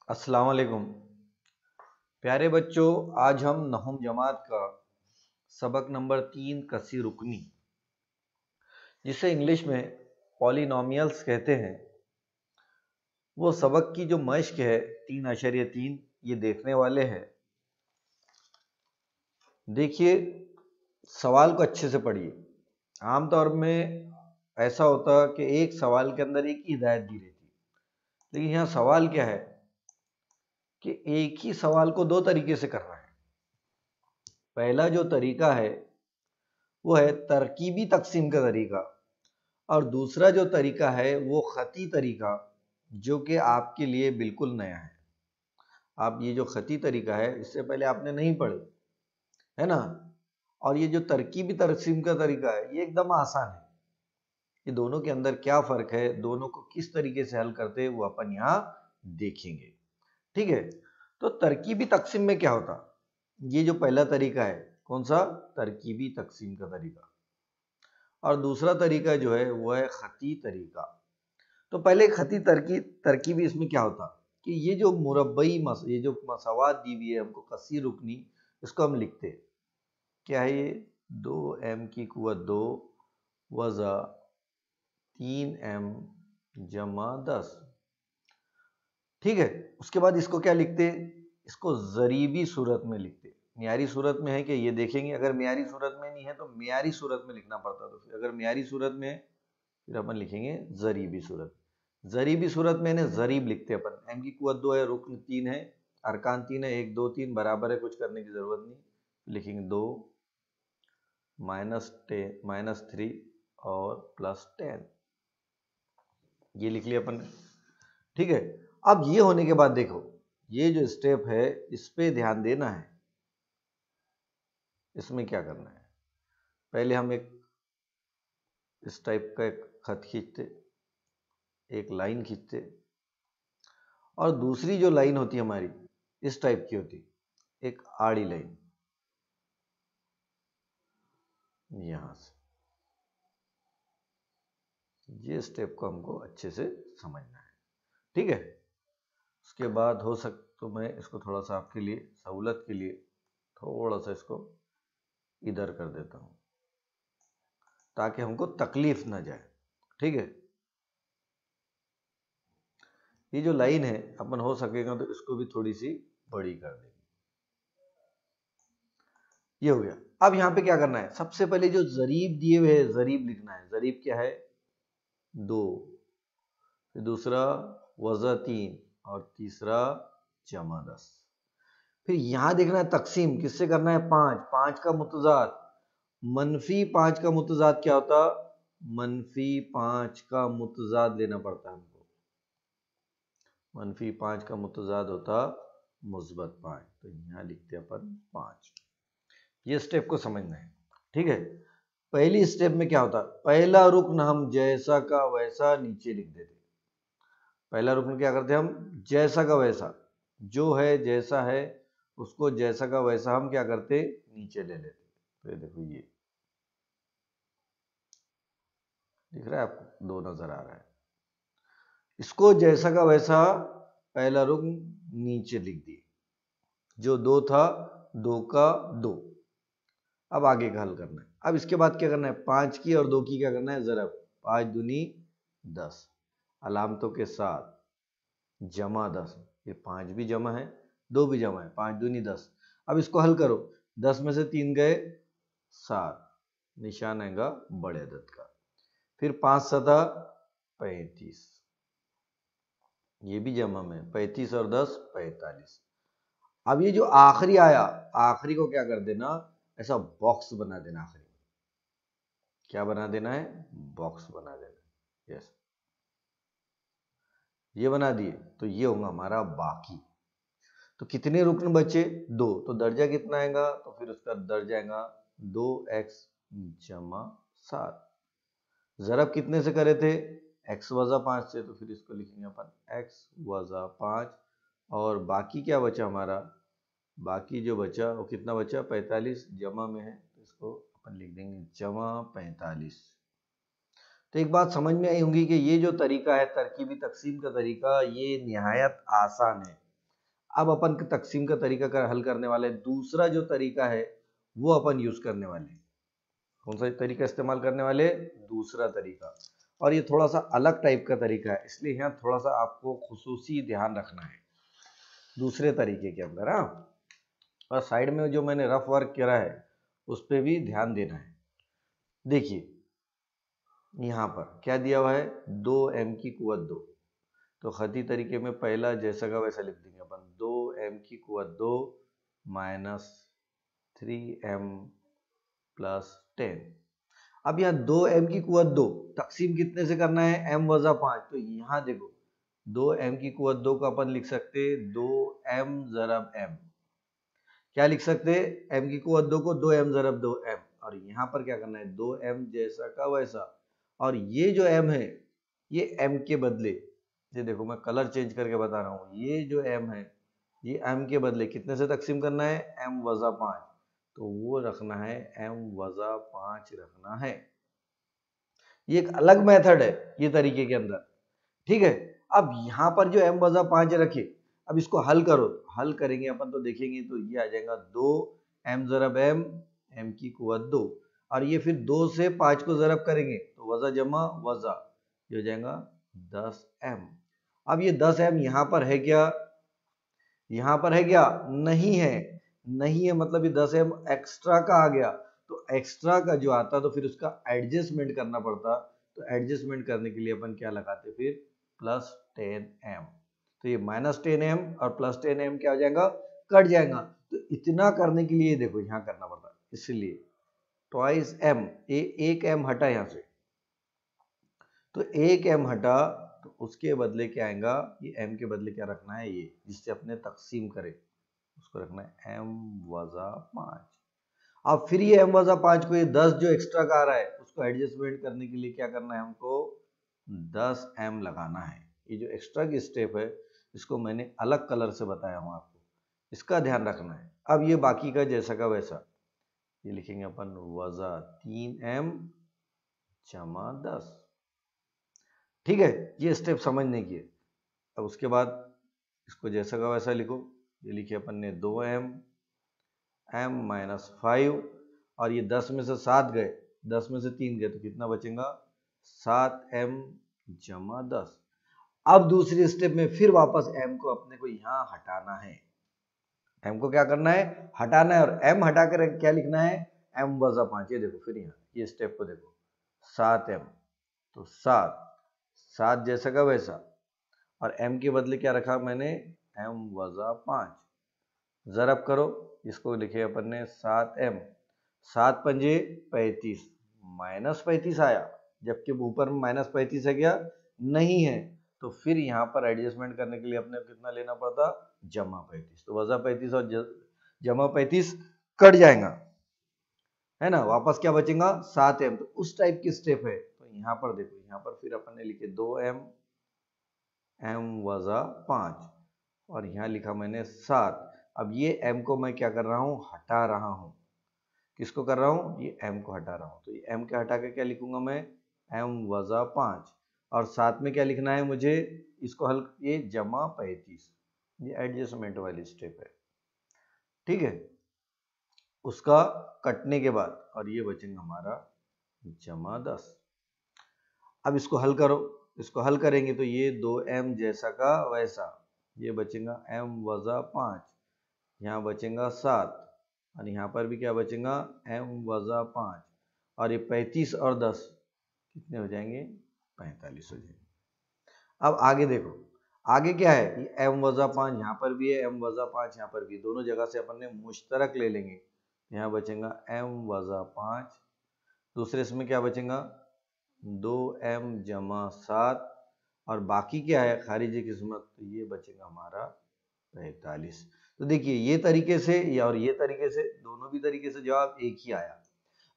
अस्सलाम वालेकुम प्यारे बच्चों। आज हम नहुम जमात का सबक नंबर 3 कसी रुकनी, जिसे इंग्लिश में पॉलिनोमियल्स कहते हैं, वो सबक की जो मश्क है 3.3 ये देखने वाले हैं। देखिए, सवाल को अच्छे से पढ़िए। आमतौर में ऐसा होता है कि एक सवाल के अंदर एक ही हिदायत दी रहती, लेकिन यहाँ सवाल क्या है कि एक ही सवाल को दो तरीके से करना है। पहला जो तरीका है वो है तरकीबी तकसीम का तरीका, और दूसरा जो तरीका है वो खती तरीका, जो कि आपके लिए बिल्कुल नया है। आप ये जो खती तरीका है इससे पहले आपने नहीं पढ़े, है ना। और ये जो तरकीबी तकसीम का तरीका है ये एकदम आसान है। ये दोनों के अंदर क्या फ़र्क है, दोनों को किस तरीके से हल करते हैं, वो अपन यहाँ देखेंगे। ठीक है, तो तरकीबी तकसीम में क्या होता, ये जो पहला तरीका है कौन सा, तरकीबी तकसीम का तरीका, और दूसरा तरीका जो है वो है खती तरीका। तो पहले खती तरकीबी इसमें क्या होता कि ये जो मुरब्बई ये जो मसावात दी हुई है हमको कसी रुकनी, इसको हम लिखते क्या है, ये 2m की कुव्वत 2 वज़ा 3m जमा 10। ठीक है, उसके बाद इसको क्या लिखते, इसको ज़रीबी सूरत में लिखते। मियारी सूरत में है कि ये देखेंगे, अगर मियारी सूरत में नहीं है तो मियारी सूरत में लिखना पड़ता, तो फिर अगर मियारी सूरत में है फिर अपन लिखेंगे ज़रीबी सूरत। ज़रीबी सूरत में इन्हें ज़रीब लिखते हैं अपन। एम की कुव्वत 2 है, रुकन 3 है, अरकान 3 है, 1 2 3 बराबर है, कुछ करने की ज़रूरत नहीं, लिखेंगे 2 -3 और +10, ये लिख लिया अपन। ठीक है, अब ये होने के बाद देखो, ये जो स्टेप है इस पे ध्यान देना है। इसमें क्या करना है, पहले हम एक इस टाइप का एक खत खींचते, एक लाइन खींचते, और दूसरी जो लाइन होती है हमारी इस टाइप की होती, एक आड़ी लाइन यहां से। ये स्टेप को हमको अच्छे से समझना है। ठीक है, उसके बाद हो सक तो मैं इसको थोड़ा सा आपके लिए सहूलत के लिए थोड़ा सा इसको इधर कर देता हूं, ताकि हमको तकलीफ ना जाए। ठीक है, ये जो लाइन है अपन हो सकेगा तो इसको भी थोड़ी सी बड़ी कर देंगे। ये हो गया। अब यहाँ पे क्या करना है, सबसे पहले जो जरीब दिए हुए है जरीब लिखना है। जरीब क्या है, 2, फिर दूसरा वज़ा 3 और तीसरा जमा 10। फिर यहां देखना है तकसीम किससे करना है, 5 5 का मुतजाद, -5 का मुतजाद क्या होता, -5 का मुतजाद लेना पड़ता है हमको। -5 का मुतजाद होता मुस्बत 5, तो यहाँ लिखते अपन 5। ये स्टेप को समझना है। ठीक है, पहली स्टेप में क्या होता, पहला रुकन हम जैसा का वैसा नीचे लिख देते। पहला रुकन क्या करते हम, जैसा का वैसा, जो है जैसा है उसको जैसा का वैसा हम क्या करते, नीचे ले लेते। तो ये देखो, ये दिख रहा है आपको, 2 नजर आ रहा है, इसको जैसा का वैसा पहला रुकन नीचे लिख दिए, जो 2 था 2 का 2। अब आगे का हल करना है। अब इसके बाद क्या करना है, 5 की और 2 की क्या करना है ज़रब, 5 दूनी 10 अलामतों के साथ जमा 10। ये 5 भी जमा है, 2 भी जमा है, 5 दूनी 10। अब इसको हल करो, 10 में से 3 गए 7, निशान आएगा बड़े अदद का। फिर 5 सता 35, ये भी जमा में, 35 और 10 45। अब ये जो आखिरी आया, आखिरी को क्या कर देना, ऐसा बॉक्स बना देना। आखिरी क्या बना देना है, बॉक्स बना देना। यस, ये बना दिए, तो ये होगा हमारा बाकी। तो कितने रुकन बचे, 2, तो दर्जा कितना आएगा, तो फिर उसका दर्जा आएगा 2x जमा 7। ज़रब कितने से करे थे, x वज़ा 5 से, तो फिर इसको लिखेंगे अपन x वज़ा 5। और बाकी क्या बचा हमारा, बाकी जो बचा वो कितना बचा, 45 जमा में है, तो इसको अपन लिख देंगे जमा 45। तो एक बात समझ में आई होंगी कि ये जो तरीका है तरकीबी तकसीम का तरीका, ये निहायत आसान है। अब अपन तकसीम का तरीका कर हल करने वाले, दूसरा जो तरीका है वो अपन यूज करने वाले। कौन सा तरीका इस्तेमाल करने वाले? दूसरा तरीका। और ये थोड़ा सा अलग टाइप का तरीका है, इसलिए यहाँ थोड़ा सा आपको खुसूसी ध्यान रखना है दूसरे तरीके के अंदर। हाँ, और साइड में जो मैंने रफ वर्क करा है उस पर भी ध्यान देना है। देखिए यहाँ पर क्या दिया हुआ है, 2m की कुवत 2। तो खती तरीके में पहला जैसा का वैसा लिख देंगे अपन, 2m की कुवत 2 माइनस 3m प्लस 10। अब यहाँ 2m की कुवत 2 तकसीम कितने से करना है, m वजा 5। तो यहाँ देखो 2m की कुवत 2 का अपन लिख सकते 2m ज़रब m। क्या लिख सकते, m की कुवत 2 को 2m ज़रब 2m। और यहाँ पर क्या करना है, 2m जैसा का वैसा। और ये जो m है ये m के बदले, ये देखो मैं कलर चेंज करके बता रहा हूँ, ये जो m है ये m के बदले कितने से तकसीम करना है, m वजा 5। तो वो रखना है m वजा 5 रखना है। ये एक अलग मेथड है ये तरीके के अंदर, ठीक है। अब यहाँ पर जो m वजा 5 रखे, अब इसको हल करो, हल करेंगे अपन तो देखेंगे तो ये आ जाएगा 2m ज़रब m की कुवत 2। और ये फिर 2 से 5 को ज़रब करेंगे तो वजा जमा वजा, ये हो जाएगा 10m। अब ये 10m यहाँ पर है क्या, यहाँ पर है क्या, नहीं है, नहीं है, मतलब ये 10m एक्स्ट्रा का आ गया। तो एक्स्ट्रा का जो आता तो फिर उसका एडजस्टमेंट करना पड़ता। तो एडजस्टमेंट करने के लिए अपन क्या लगाते, फिर प्लस 10m। तो ये माइनस 10m और प्लस 10m क्या हो जाएगा, कट जाएगा। तो इतना करने के लिए देखो यहाँ करना पड़ता, इसलिए ट्वाइस m, एक m हटा यहाँ से, तो एक m हटा, तो उसके बदले क्या आएगा, ये m के बदले क्या रखना है, ये जिससे अपने तकसीम करे उसको रखना है m वजा 5। अब फिर ये m वजा 5 को ये 10 जो एक्स्ट्रा का आ रहा है उसको एडजस्टमेंट करने के लिए क्या करना है, हमको 10m लगाना है। ये जो एक्स्ट्रा की स्टेप है इसको मैंने अलग कलर से बताया हूँ आपको, इसका ध्यान रखना है। अब ये बाकी का जैसा का वैसा, ये लिखेंगे अपन वजा 3m जमा 10, ठीक है। ये स्टेप समझने की है। अब उसके बाद इसको जैसा का वैसा लिखो, ये लिखे अपन ने 2m m माइनस 5, और ये 10 में से 7 गए, 10 में से 3 गए, तो कितना बचेगा, 7m जमा 10। अब दूसरी स्टेप में फिर वापस m को अपने को यहाँ हटाना है, m को क्या करना है, हटाना है। और m हटा कर क्या लिखना है, m वजा 5। ये देखो फिर यहाँ ये स्टेप को देखो, 7m, तो 7 जैसा का वैसा, और m के बदले क्या रखा मैंने, m वजा 5। ज़रब करो, इसको लिखे अपन ने 7m, 7 पंजे 35, माइनस 35 आया, जबकि ऊपर में माइनस 35 है क्या, नहीं है। तो फिर यहाँ पर एडजस्टमेंट करने के लिए अपने कितना लेना पड़ता, जमा 35। तो वजा 35 और जमा 35 कट जाएगा, है ना, वापस क्या बचेगा, 7m। तो उस टाइप की स्टेप है। तो यहाँ पर देखो, यहाँ पर फिर अपन ने लिखे 2m m वजा 5, और यहाँ लिखा मैंने 7। अब ये m को मैं क्या कर रहा हूँ, हटा रहा हूँ। किसको कर रहा हूँ, ये m को हटा रहा हूँ। तो ये m के हटा के क्या लिखूंगा मैं, m वजा 5, और साथ में क्या लिखना है मुझे, इसको हल, ये जमा 35, ये एडजस्टमेंट वाली स्टेप है, ठीक है। उसका कटने के बाद, और ये बचेगा हमारा जमा 10। अब इसको हल करो, इसको हल करेंगे तो ये 2m जैसा का वैसा, ये बचेगा m वजा 5, यहाँ बचेगा 7, और यहाँ पर भी क्या बचेगा, m वजा 5, और ये 35 और 10 कितने हो जाएंगे, 45 हो जाएंगे। अब आगे देखो, आगे क्या है, ये m वजा 5 यहाँ पर भी है, m वजा 5 यहाँ पर भी, दोनों जगह से अपन ने मुश्तरक ले लेंगे। यहाँ बचेगा m वजा 5, दूसरे इसमें क्या बचेगा, 2m जमा 7, और बाकी क्या है, खारिजी किस्मत, तो ये बचेगा हमारा 45। तो देखिए ये तरीके से या और ये तरीके से, दोनों भी तरीके से जवाब एक ही आया।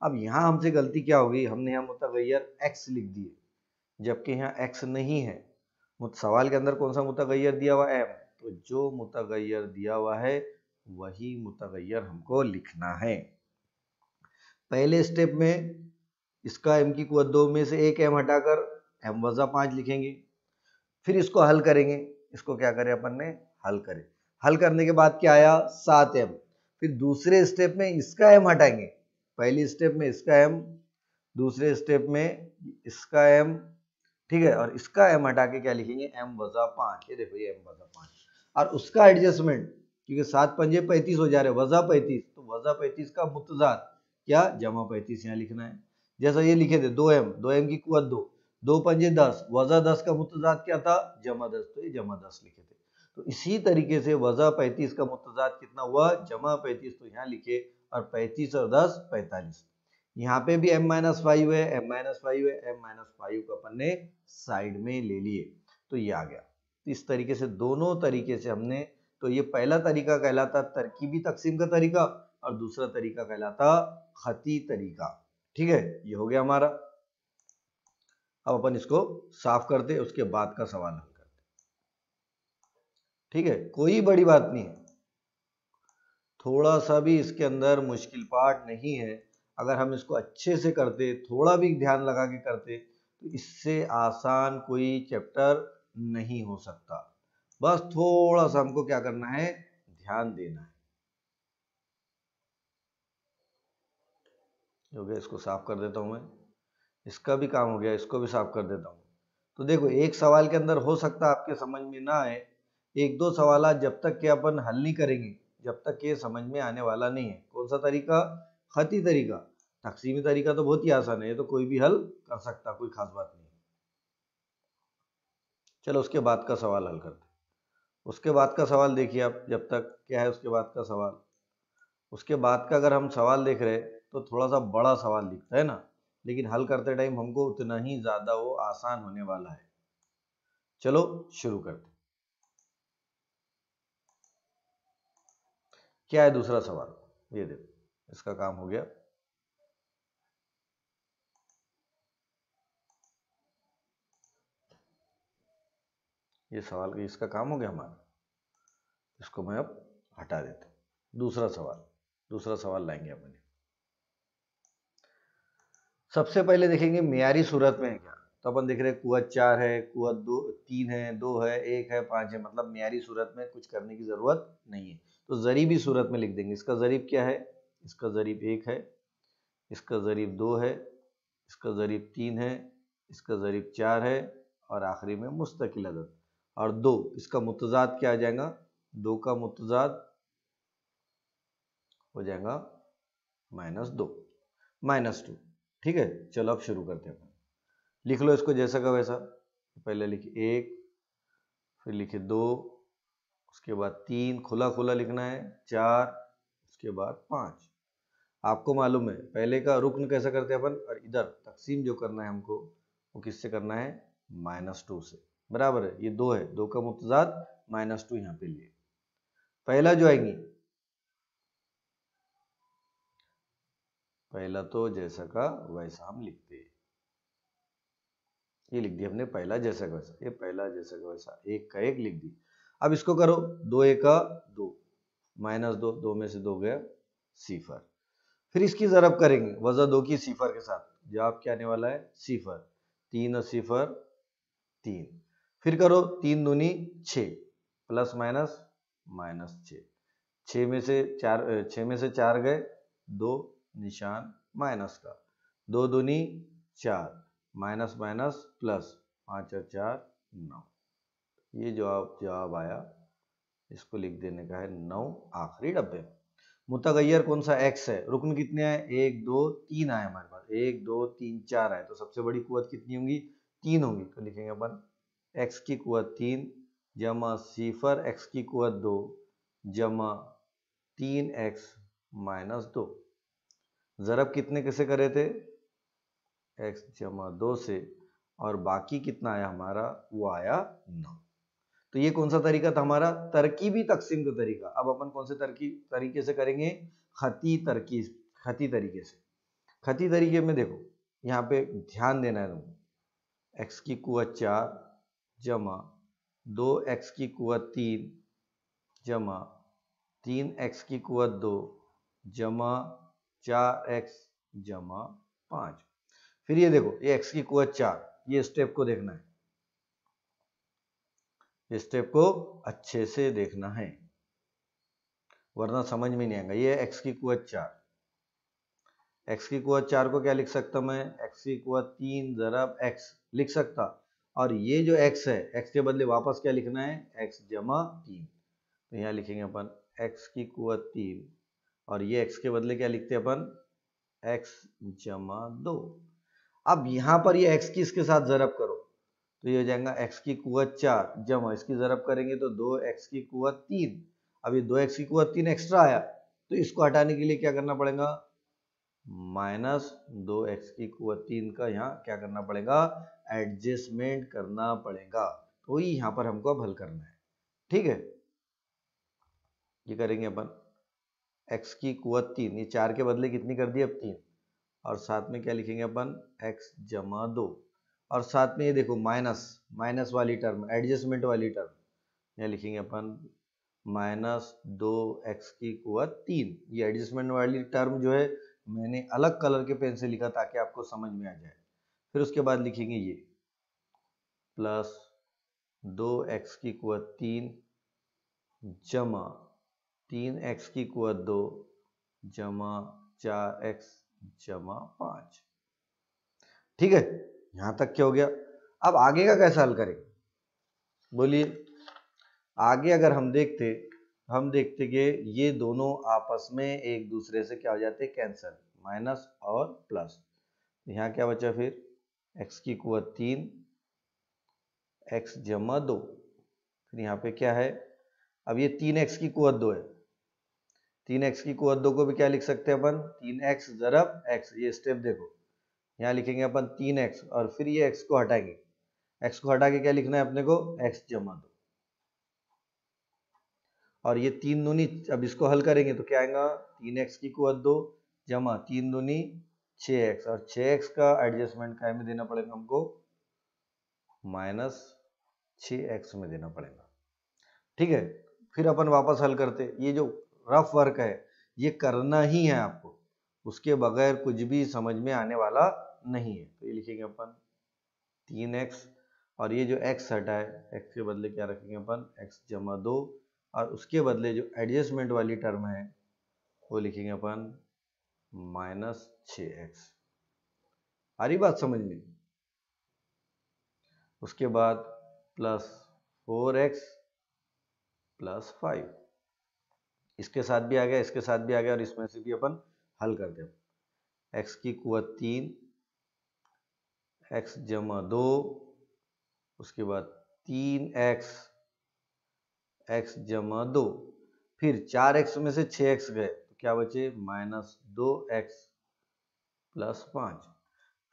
अब यहाँ हमसे गलती क्या होगी, हमने यहाँ मुतगैयर x लिख दिए, जबकि यहाँ x नहीं है। सवाल के अंदर कौन सा मुतगैयर दिया हुआ है, m, तो जो मुतगैयर दिया हुआ है वही मुतगैयर हमको लिखना है। पहले स्टेप में इसका m की कुवत 2 में से एक m हटाकर m वजा 5 लिखेंगे, फिर इसको हल करेंगे। इसको क्या करें अपन ने, हल करें, हल करने के बाद क्या आया 7m। फिर दूसरे स्टेप में इसका m हटाएंगे, पहली स्टेप में इसका m, दूसरे स्टेप में इसका m, ठीक है, और इसका m हटा के क्या लिखेंगे m वजा 5। ये देखो ये m वजा 5, और उसका एडजस्टमेंट, क्योंकि 7 पंजे 35 हो जा रहे, वजा 35, तो वजा 35 का मुतजाद क्या जमा 35 यहाँ लिखना है। जैसा ये लिखे थे 2m, 2m की कुवत 2, 2 पंजे 10, वजा 10 का मुतजाद क्या था जमा 10, तो ये जमा 10 लिखे थे। तो इसी तरीके से वजा 35 का मुतजाद कितना हुआ जमा 35, तो यहाँ लिखे, और 35 और 10 45। यहाँ पे भी m-5 है, m-5 है, m-5 को अपन ने साइड में ले लिए, तो ये आ गया। तो इस तरीके से दोनों तरीके से हमने, तो ये पहला तरीका कहलाता तरकीबी तकसीम का तरीका, और दूसरा तरीका कहलाता खती तरीका। ठीक है, ये हो गया हमारा। अब अपन इसको साफ करते, उसके बाद का सवाल हल करते। ठीक है, कोई बड़ी बात नहीं है, थोड़ा सा भी इसके अंदर मुश्किल पार्ट नहीं है। अगर हम इसको अच्छे से करते, थोड़ा भी ध्यान लगा के करते, तो इससे आसान कोई चैप्टर नहीं हो सकता। बस थोड़ा सा हमको क्या करना है, ध्यान देना है। हो गया, इसको साफ कर देता हूं मैं, इसका भी काम हो गया, इसको भी साफ कर देता हूं। तो देखो, एक सवाल के अंदर हो सकता है आपके समझ में ना आए, एक दो सवाल जब तक के अपन हल नहीं करेंगे, जब तक ये समझ में आने वाला नहीं है। कौन सा तरीका, खती तरीका। तकसीमी तरीका तो बहुत ही आसान है, ये तो कोई भी हल कर सकता, कोई खास बात नहीं। चलो उसके बाद का सवाल हल करते। उसके बाद का सवाल देखिए आप, जब तक क्या है उसके बाद का सवाल। उसके बाद का अगर हम सवाल देख रहे तो थोड़ा सा बड़ा सवाल दिखता है ना, लेकिन हल करते टाइम हमको उतना ही ज्यादा वो आसान होने वाला है। चलो शुरू करते। क्या है दूसरा सवाल, ये देखो, इसका काम हो गया। ये सवाल, इसका काम हो गया हमारा, इसको मैं अब हटा देता हूं। दूसरा सवाल लाएंगे अपने। सबसे पहले देखेंगे मियारी सूरत में है क्या। तो अपन देख रहे हैं कुवत 4 है, कुवत 3 है, 2 है, 1 है, 5 है, मतलब मियारी सूरत में कुछ करने की जरूरत नहीं है। तो ज़रीबी सूरत में लिख देंगे। इसका ज़रीब क्या है, इसका ज़रीब 1 है, इसका ज़रीब 2 है, इसका ज़रीब 3 है, इसका ज़रीब 4 है, और आखिरी में मुस्तकिल अदद और 2। इसका मुतजाद क्या आ जाएगा, 2 का मुतजाद हो जाएगा -2, -2। ठीक है, चलो अब शुरू करते हैं। लिख लो इसको जैसा का वैसा। पहले लिखिए 1, फिर लिखिए 2, उसके बाद 3, खुला खुला लिखना है, 4, उसके बाद 5। आपको मालूम है पहले का रुक्न कैसा करते हैं अपन, और इधर तकसीम जो करना है हमको वो किससे करना है, -2 से। बराबर है, ये 2 है, 2 का मुतजाद -2 यहाँ पे लिए। पहला जो आएंगी, पहला तो जैसा का वैसा हम लिखते हैं, ये लिख दिया हमने पहला जैसा का वैसा, ये पहला जैसा का वैसा, 1 का 1 लिख दी। अब इसको करो 2 1 का 2, -2, 2 में से 2 गया 0। फिर इसकी ज़रब करेंगे वज़ा 2 की 0 के साथ, जवाब क्या आने वाला है 0। 3 और 0 3। फिर करो 3 दूनी 6, प्लस माइनस -6। 6 में से 4 गए, 2 निशान माइनस का, 2 दूनी 4, माइनस माइनस प्लस, 5 और 4 9। ये जवाब आया, इसको लिख देने का है 9 आखिरी डब्बे में। मुतगैयर कौन सा, x है। रुकन कितने आए, 1 2 3 आए हमारे पास, 1 2 3 4 आए, तो सबसे बड़ी कुवत कितनी होंगी, 3 होंगी। तो लिखेंगे अपन x की कुवत 3 जमा 0 x की कुवत 2 जमा 3x -2। ज़रब कितने कैसे करे थे, x जमा 2 से, और बाकी कितना आया हमारा, वो आया 9। तो ये कौन सा तरीका था हमारा, तरकीबी तकसीम का तरीका। अब अपन कौन से तरीके से करेंगे, खती तरीके से। खती तरीके में देखो, यहाँ पे ध्यान देना है तुमको, x की कुवत 4 जमा 2x की कुवत 3 जमा 3x की कुवत 2 जमा 4x जमा 5। फिर ये देखो, ये x की कुवत 4, ये स्टेप को देखना है, इस स्टेप को अच्छे से देखना है। वरना समझ में नहीं आएगा। ये x की कुवत 4, x की कुवत 4 को क्या लिख सकता मैं, x की कुवत 3 ज़रब x लिख सकता, और ये जो x है, x के बदले वापस क्या लिखना है, x जमा 3, तो यहाँ लिखेंगे अपन x की कुवत 3, और ये x के बदले क्या लिखते हैं अपन, x जमा 2। अब यहाँ पर ये x की इसके साथ ज़रब करो तो ये हो जाएगा x की कुवत 4 जमा इसकी ज़रब करेंगे तो 2x की कुवत 3। अब ये 2x की कुवत 3 एक्स्ट्रा आया तो इसको हटाने के लिए क्या करना पड़ेगा, माइनस 2x की कुवत 3 का यहाँ क्या करना पड़ेगा, एडजस्टमेंट करना पड़ेगा। तो ये यहाँ पर हमको अब हल करना है, ठीक है। ये करेंगे अपन x की कुवत 3, ये 4 के बदले कितनी कर दी अब 3, और साथ में क्या लिखेंगे अपन x जमा 2, और साथ में ये देखो माइनस वाली टर्म, एडजस्टमेंट वाली टर्म, यहाँ लिखेंगे अपन माइनस 2x की कुवत 3। ये एडजस्टमेंट वाली टर्म जो है मैंने अलग कलर के पेन से लिखा ताकि आपको समझ में आ जाए। फिर उसके बाद लिखेंगे ये प्लस 2x की कुवत 3 जमा 3x की कुवत 2 जमा 4x जमा 5, ठीक है। यहां तक क्या हो गया। अब आगे का कैसे हल करें, बोलिए। आगे अगर हम देखते कि ये दोनों आपस में एक दूसरे से क्या हो जाते हैं, कैंसिल, माइनस और प्लस। यहाँ क्या बचा फिर, x की कुवत 3 x जमा 2, फिर यहाँ पे क्या है, अब ये 3x की कुवत 2 है, 3x की कुवत 2 को भी क्या लिख सकते हैं अपन, 3x ज़रब x। ये स्टेप देखो, यहाँ लिखेंगे अपन 3x और फिर ये x को हटाएंगे, x को हटा के क्या लिखना है अपने को, x जमा 2, और ये 3 दूनी, अब इसको हल करेंगे तो क्या आएगा, 3x की कुवत 2 जमा 3 दूनी 6x, और 6x का एडजस्टमेंट क्या में देना पड़ेगा हमको, माइनस 6x में देना पड़ेगा, ठीक है। फिर अपन वापस हल करते, ये जो रफ वर्क है ये करना ही है आपको, उसके बगैर कुछ भी समझ में आने वाला नहीं है। तो ये लिखेंगे अपन 3x, और ये जो x हटा है, x के बदले क्या रखेंगे अपन, x जमा 2, और उसके बदले जो एडजस्टमेंट वाली टर्म है वो लिखेंगे अपन माइनस 6x। आ रही बात समझ में। उसके बाद प्लस 4x प्लस 5, इसके साथ भी आ गया, इसके साथ भी आ गया, और इसमें से भी अपन हल करते हैं। x की कुवत 3 x जमा 2, उसके बाद 3x x जमा 2, फिर 4x में से 6x गए तो क्या बचे, माइनस 2x प्लस 5।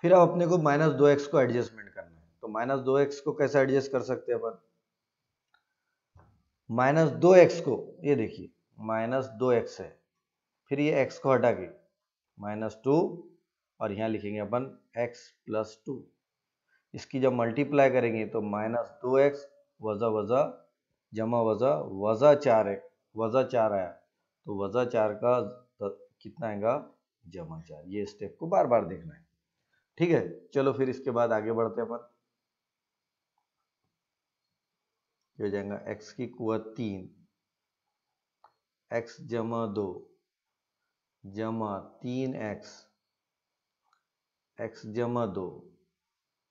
फिर अब अपने को माइनस 2x को एडजस्टमेंट करना है, तो माइनस 2x को कैसे एडजस्ट कर सकते हैं अपन, माइनस 2x को, ये देखिए माइनस 2x है, फिर ये x को हटा के माइनस 2, और यहाँ लिखेंगे अपन x प्लस 2। इसकी जब मल्टीप्लाई करेंगे तो माइनस 2x वज़ा वज़ा जमा वज़ा 4 है, वज़ा 4 आया, तो वज़ा 4 का कितना आएगा, जमा 4। ये स्टेप को बार बार देखना है, ठीक है। चलो फिर इसके बाद आगे बढ़ते हैं अपन। हो जाएगा x की कुवत 3 x जमा 2 जमा 3x x जमा 2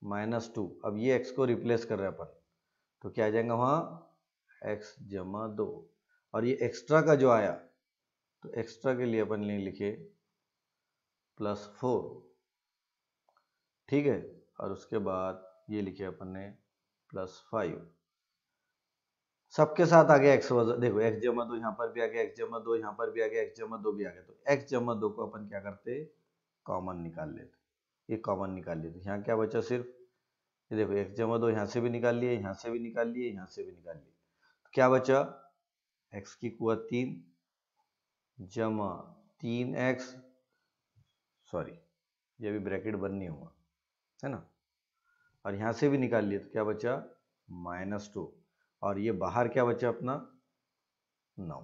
माइनस 2। अब ये x को रिप्लेस कर रहे हैं अपन, तो क्या आ जाएगा वहाँ x जमा 2, और ये एक्स्ट्रा का जो आया तो एक्स्ट्रा के लिए अपन ने लिखे प्लस 4, ठीक है। और उसके बाद ये लिखे अपन ने प्लस 5, सबके साथ आ गया x वजह, देखो x जमा 2 यहाँ पर भी आ गया, x जमा 2 यहाँ पर भी आ गया, x जमा 2 भी आ गया, तो x जमा 2 को अपन क्या करते, कॉमन निकाल लेते, ये कॉमन निकाल लेते। यहाँ क्या बचा सिर्फ, ये देखो x जमा 2 यहाँ से भी निकाल लिए, यहाँ से भी निकाल लिए, यहाँ से भी निकाल लिए, तो क्या बचा, x की कुवत 3 जमा 3x, सॉरी ये भी ब्रैकेट बंद नहीं हुआ है ना, और यहाँ से भी निकाल लिए, तो क्या बचा माइनस 2, और ये बाहर क्या बचा अपना 9।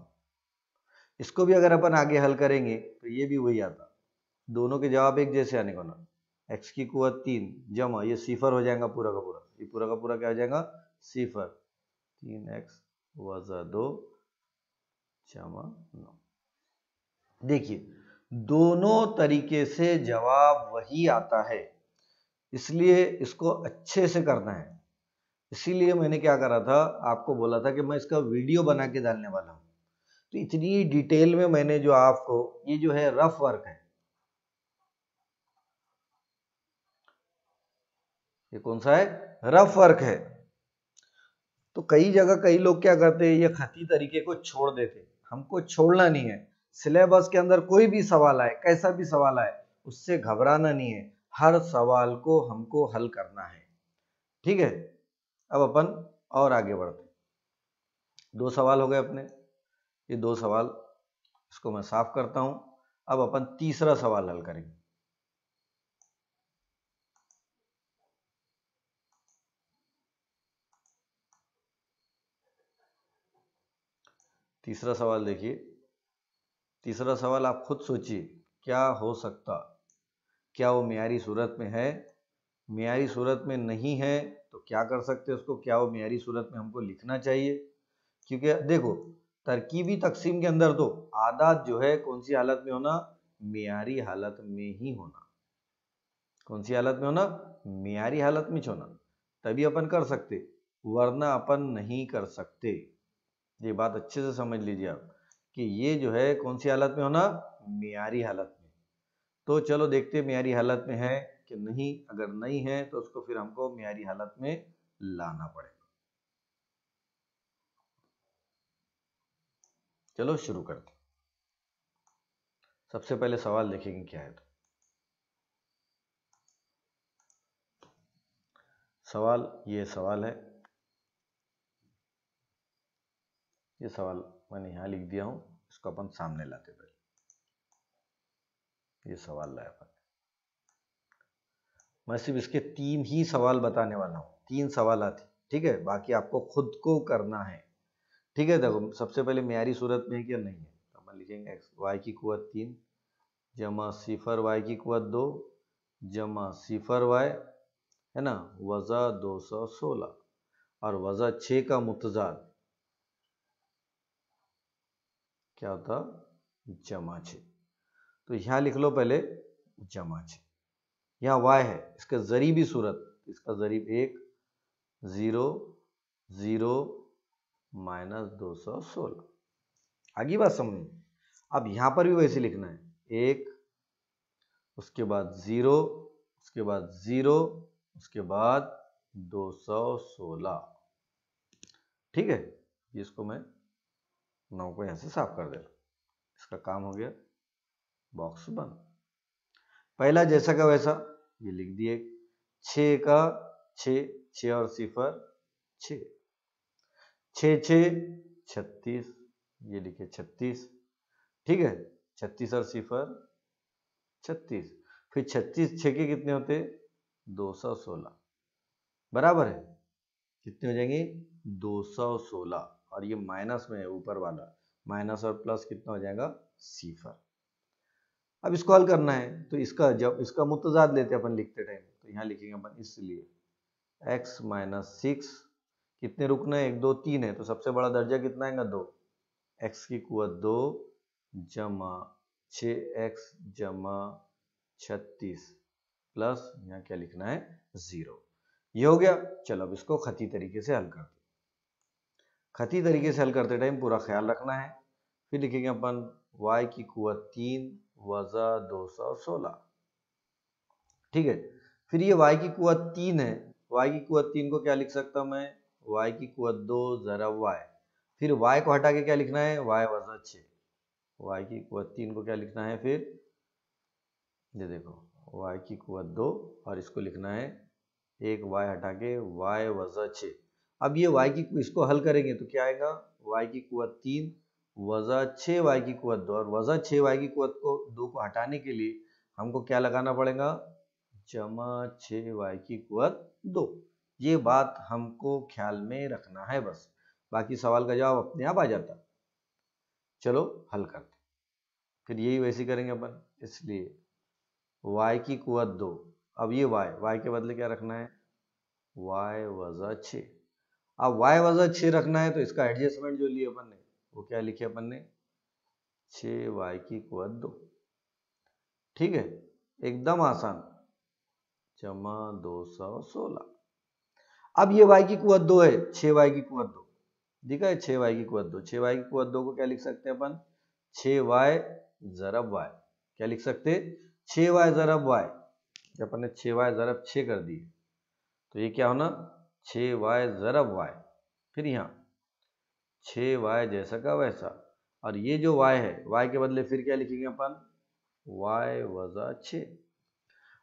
इसको भी अगर अपन आगे हल करेंगे तो ये भी वही आता, दोनों के जवाब एक जैसे आने को ना, x की कुवत 3 जमा ये सिफर हो जाएगा पूरा का पूरा, ये पूरा का पूरा क्या हो जाएगा सिफर, 3x वज़ा 2 जमा 9। देखिए दोनों तरीके से जवाब वही आता है, इसलिए इसको अच्छे से करना है। इसीलिए मैंने क्या करा था, आपको बोला था कि मैं इसका वीडियो बना के डालने वाला हूँ। तो इतनी डिटेल में मैंने जो आपको, ये जो है रफ वर्क है, ये कौन सा है, रफ वर्क है। तो कई जगह कई लोग क्या करते हैं, ये खती तरीके को छोड़ देते। हमको छोड़ना नहीं है। सिलेबस के अंदर कोई भी सवाल आए, कैसा भी सवाल आए, उससे घबराना नहीं है। हर सवाल को हमको हल करना है, ठीक है। अब अपन और आगे बढ़ते। 2 सवाल हो गए अपने, ये 2 सवाल, इसको मैं साफ करता हूं। अब अपन तीसरा सवाल हल करेंगे। तीसरा सवाल देखिए, तीसरा सवाल आप खुद सोचिए क्या हो सकता, क्या वो मियारी सूरत में है, मियारी सूरत में नहीं है तो क्या कर सकते हैं उसको, क्या वो मियारी सूरत में हमको लिखना चाहिए। क्योंकि देखो तरकीबी तकसीम के अंदर तो आदात जो है कौन सी हालत में होना, मियारी हालत में ही होना। कौन सी हालत में होना, मियारी हालत में होना, तभी अपन कर सकते, वरना अपन नहीं कर सकते। ये बात अच्छे से समझ लीजिए आप कि ये जो है कौन सी हालत में होना, मियारी हालत में। तो चलो देखते मियारी हालत में है कि नहीं। अगर नहीं है तो उसको फिर हमको मियारी हालत में लाना पड़ेगा। चलो शुरू करते। सबसे पहले सवाल देखेंगे क्या है। तो सवाल, ये सवाल है, ये सवाल मैंने यहां लिख दिया हूं, इसको अपन सामने लाते पहले। ये सवाल लाया अपन, मैं सिर्फ इसके 3 ही सवाल बताने वाला हूँ, 3 सवाल आते, ठीक है। बाकी आपको खुद को करना है, ठीक है। देखो सबसे पहले मियारी सूरत में है क्या, नहीं है, तो अपन लिखेंगे y की कुवत 3 जमा सिफर y की कुवत 2 जमा सिफर y, है ना, वज़ा 216, और वज़ा 6 का मुतजाद क्या होता, जमा 6। तो यहाँ लिख लो पहले जमा 6। यहाँ y है, इसका ज़रीबी सूरत, इसका ज़रीब 1 0 0 माइनस 216। आगे बात समझ। अब यहाँ पर भी वैसे लिखना है, 1 उसके बाद 0 उसके बाद 0 उसके बाद 216, ठीक है। इसको मैं 9 को यहाँ से साफ कर दे रहा हूँ, इसका काम हो गया, बॉक्स बंद। पहला जैसा का वैसा ये लिख दिए, 6 का 6, 6 और सिफर 6, 6 6 36, ये लिखे 36, ठीक है। 36 और सिफर 36, फिर 36 6 के कितने होते, 216, बराबर है, कितने हो जाएंगे 216, और ये माइनस में है ऊपर वाला, माइनस और प्लस कितना हो जाएगा, सिफर। अब इसको हल करना है तो इसका, जब इसका मुतजाद लेते हैं अपन लिखते टाइम, तो यहाँ लिखेंगे अपन, इसलिए x माइनस 6, कितने रुकना है, 1 2 3 है, तो सबसे बड़ा दर्जा कितना आएगा, 2, x की कुवत 2 जमा 6x जमा 36 प्लस यहाँ क्या लिखना है, 0। ये हो गया। चलो अब इसको खती तरीके से हल करते। खती तरीके से हल करते टाइम पूरा ख्याल रखना है। फिर लिखेंगे अपन y की कुवत 3 वज़ा 216, ठीक है। फिर ये y की कुवत 3 है, y की कुवत 3 को क्या लिख सकता हूं मैं, y की कुवत 2 ज़रब y, फिर y को हटा के क्या लिखना है, y वज़ा 6, y की कुवत 3 को क्या लिखना है, फिर ये देखो y की कुवत 2, और इसको लिखना है एक y हटा के y वज़ा 6। अब ये y की, इसको हल करेंगे तो क्या आएगा, y की कुवत 3 वज़ा 6 y की कुवत 2, और वज़ा 6 y की कुवत को 2 को हटाने के लिए हमको क्या लगाना पड़ेगा, जमा 6 y की कुवत 2। ये बात हमको ख्याल में रखना है बस, बाकी सवाल का जवाब अपने आप आ जाता। चलो हल करते, फिर यही वैसे करेंगे अपन, इसलिए y की कुवत 2, अब ये y के बदले क्या रखना है, y वज़ा 6। अब y वज़ा 6 रखना है तो इसका एडजस्टमेंट जो लिए अपन ने, वो क्या लिखे अपन ने, 6y की कुवत 2। ठीक है, एकदम आसान, जमा 216। अब ये y की कुवत 2 है, 6y की कुवत 2 दिखा है, 6y की कुवत 2। 6y की कुवत 2 को क्या लिख सकते हैं अपन, 6y ज़रब y। क्या लिख सकते, 6y ज़रब y। जब अपन ने 6y ज़रब 6 कर दिए तो ये क्या होना, 6y ज़रब y। फिर यहाँ 6y जैसा का वैसा, और ये जो y है, y के बदले फिर क्या लिखेंगे अपन, y वज़ा 6।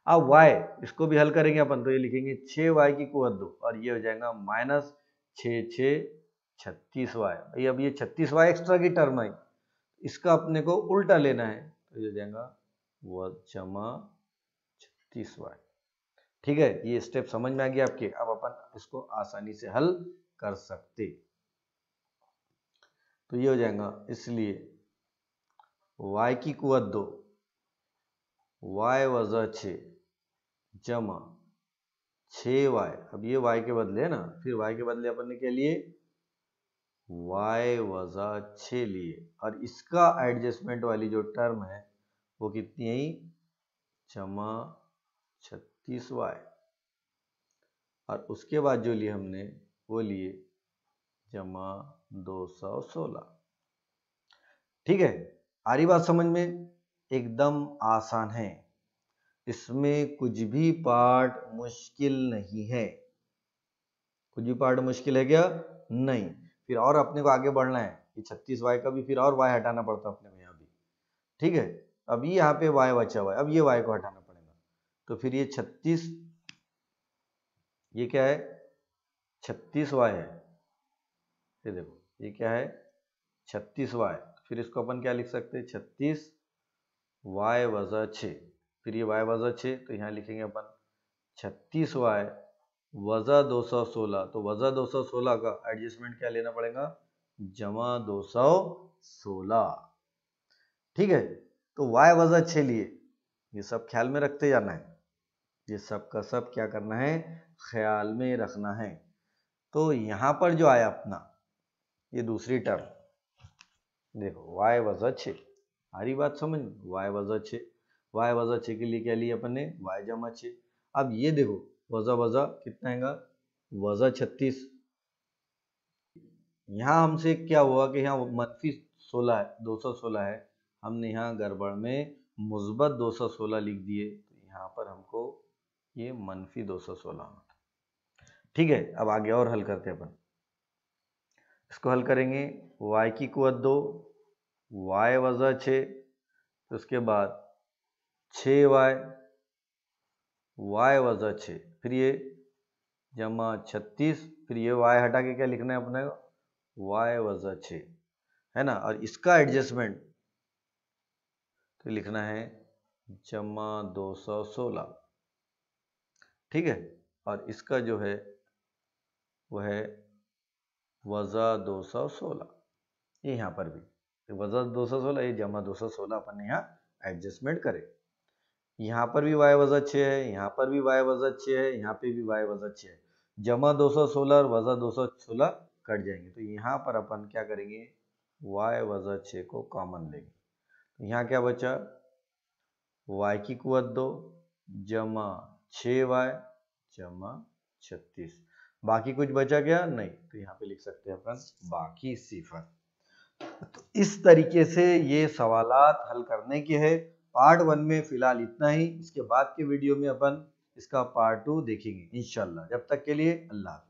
अब y इसको भी हल करेंगे अपन, तो ये लिखेंगे 6y की कुवत 2 और ये हो जाएगा माइनस 6 6 36y। अब ये 36y एक्स्ट्रा की टर्म है, इसका अपने को उल्टा लेना है, तो ये हो जाएगा वो जमा 36y। ठीक है, ये स्टेप समझ में आ गया आपके। अब अपन इसको आसानी से हल कर सकते, तो ये हो जाएगा, इसलिए y की कुवत 2 y वज़ा 6 जमा 6y। अब ये y के बदले है ना, फिर y के बदले अपन ने क्या लिए, y वज़ा 6 लिए, और इसका एडजस्टमेंट वाली जो टर्म है वो कितनी आई, जमा 36y। और उसके बाद जो लिए हमने वो लिए जमा 216। ठीक है, आ रही बात समझ में, एकदम आसान है, इसमें कुछ भी पार्ट मुश्किल नहीं है। कुछ भी पार्ट मुश्किल है क्या, नहीं। फिर और अपने को आगे बढ़ना है, ये 36y का भी फिर और y हटाना पड़ता है अपने को यहाँ भी। ठीक है, अभी यहाँ पे y बचा हुआ है, अब ये y को हटाना पड़ेगा, तो फिर ये 36, ये क्या है, 36y है। ये देखो ये क्या है, 36y। फिर इसको अपन क्या लिख सकते हैं, 36y वज़ा 6। फिर ये y वज़ा 6, तो यहाँ लिखेंगे अपन 36y वज़ा 216। तो वज़ा 216 का एडजस्टमेंट क्या लेना पड़ेगा, जमा 216। ठीक है, तो y वज़ा 6 लिए, ये सब ख्याल में रखते जाना है, ये सब का सब क्या करना है, ख्याल में रखना है। तो यहाँ पर जो आया अपना ये दूसरी टर्म, देखो y वज़ा 6, आ रही बात समझ, y वज़ा 6, y वज़ा 6 के लिए क्या लिया अपन ने, y जमा 6। अब ये देखो वज़ा वज़ा कितना आएगा, वज़ा 36। यहाँ हमसे क्या हुआ कि यहाँ मनफी 16 है, 216 है, हमने यहाँ गड़बड़ में मुस्बत 216 लिख दिए, तो यहाँ पर हमको ये मनफी 216 होना था। ठीक है, अब आगे और हल करते हैं अपन, इसको हल करेंगे, y की कुवत 2 y वज़ा 6, तो उसके बाद 6y y वज़ा 6, फिर ये जमा 36, फिर ये y हटा के क्या लिखना है अपने को, y वज़ा 6 है ना, और इसका एडजस्टमेंट तो लिखना है जमा 216। ठीक है, और इसका जो है वह है वज़ा 216। ये यहाँ पर भी वज़ा 216, ये जमा 216 अपन ने यहाँ एडजस्टमेंट करे। यहाँ पर भी y वज़ा 6 है, यहाँ पर भी y वज़ा 6 है, यहाँ पे भी y वज़ा 6 है, जमा 216 और वज़ा 216 कट जाएंगे, तो यहाँ पर अपन क्या करेंगे, y वज़ा 6 को कॉमन लेंगे, तो यहाँ क्या बचा, y की कुवत 2 जमा 6y जमा 36। बाकी कुछ बचा क्या, नहीं, तो यहाँ पे लिख सकते हैं अपन बाकी सिफर। तो इस तरीके से ये सवालात हल करने के हैं। पार्ट 1 में फिलहाल इतना ही, इसके बाद के वीडियो में अपन इसका पार्ट 2 देखेंगे इंशाल्लाह। जब तक के लिए अल्लाह हाफ़िज़।